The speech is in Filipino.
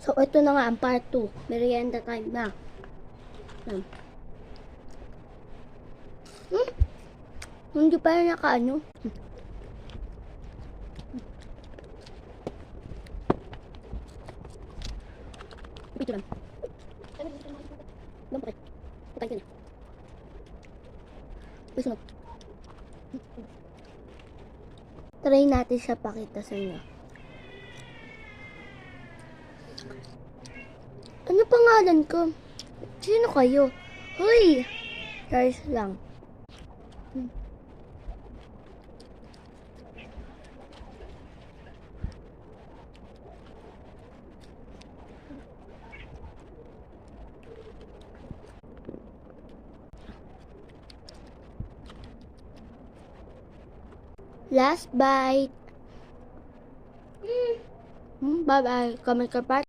So, ito na nga ang part 2. Merienda time na. Hindi pa rin nakaano. Ito lang. Dampot. Pagkain ka na. Bisunod. Try natin siya pakita sa inyo. Ano pangalan ko? Sino kayo? Hoy! Charles lang. Last bite. Bye-bye. Comment ka pa.